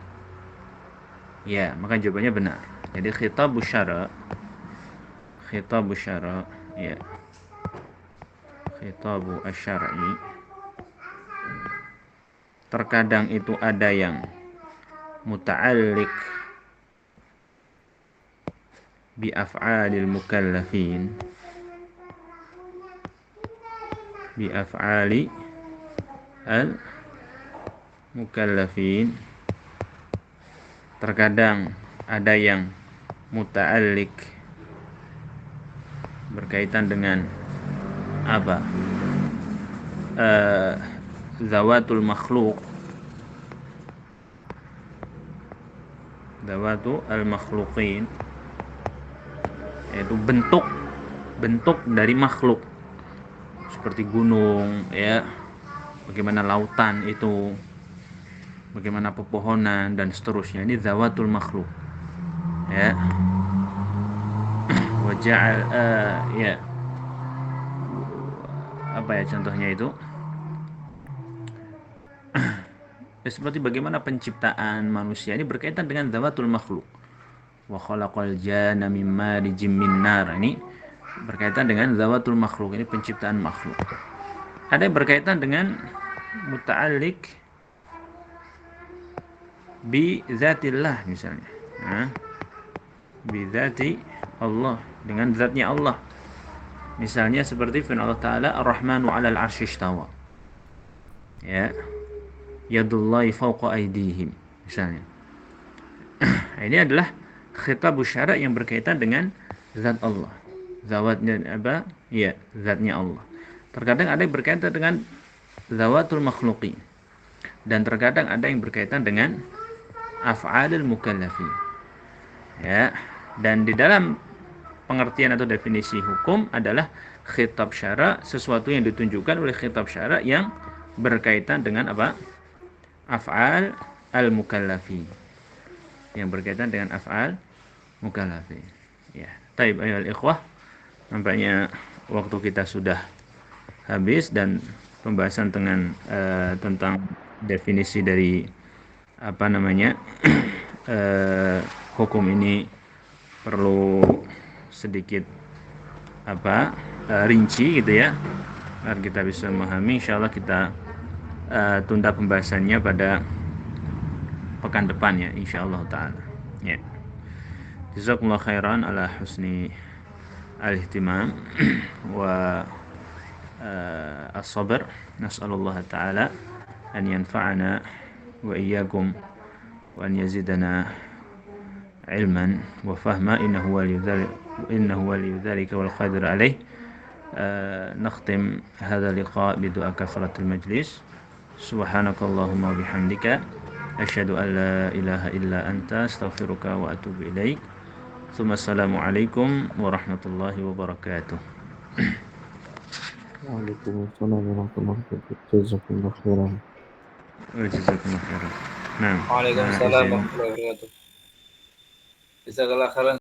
Ya, maka jawabannya benar. Jadi khitab syara', ya. Khitab asy-syar'i terkadang itu ada yang muta'alliq bi af'alil mukallafin, bi af'ali al mukallafin, terkadang ada yang muta'alliq berkaitan dengan apa? Zawatul makhluk, zawatu al-makhluqin, yaitu bentuk dari makhluk seperti gunung, ya, bagaimana lautan itu, bagaimana pepohonan dan seterusnya. Ini zawatul makhluk, ya. Waja'al, ya, apa ya contohnya itu? Seperti bagaimana penciptaan manusia ini berkaitan dengan zawatul makhluk. Wa khalaqal janna min marijim min nar. Ini berkaitan dengan zawatul makhluk, ini penciptaan makhluk. Ada yang berkaitan dengan muta'alliq bi zatillah misalnya. Nah, bi zati Allah, dengan zatnya Allah. Misalnya seperti firman Allah Ta'ala Ar-Rahmanu 'alal 'arsy istawa. Ya. Yadullahi fawqa aydihim misalnya. Ini adalah khitab syara' yang berkaitan dengan zat Allah. Zawatnya apa? Ya, zatnya Allah. Terkadang ada yang berkaitan dengan zawatul makhluqin. Dan terkadang ada yang berkaitan dengan af'alul mukallafin. Ya, dan di dalam pengertian atau definisi hukum adalah khitab syara' sesuatu yang ditunjukkan oleh khitab syara' yang berkaitan dengan apa? Af'al al-mukallafin, yang berkaitan dengan af'al mukallafin. Ya, taib ayol ikhwah, nampaknya waktu kita sudah habis dan pembahasan tentang definisi dari apa namanya hukum ini perlu sedikit rinci gitu ya, agar kita bisa memahami. Insyaallah kita tunda pembahasannya pada pekan depan ya, insyaallah taala. Ya. Jazakumullah khairan ala husni al-ihtimam wa as-sabr. Nas'alullah taala an yanfa'ana wa iyyakum wa an yazidana ilman wa fahma, innahu waliyyu dzalika wal qadir alaih. نختم هذا اللقاء بدعاء كفارة المجلس. سبحانك اللهم وبحمدك أشهد أن لا إله إلا أنت أستغفرك وأتوب إليك. ثم السلام عليكم ورحمة الله وبركاته. وعليكم السلام ورحمة الله وبركاته. جزاكم الله خيرا. وجزاكم الله خيرا. نعم. Waalaikumsalam warahmatullahi wabarakatuh. Jazakallah khairan.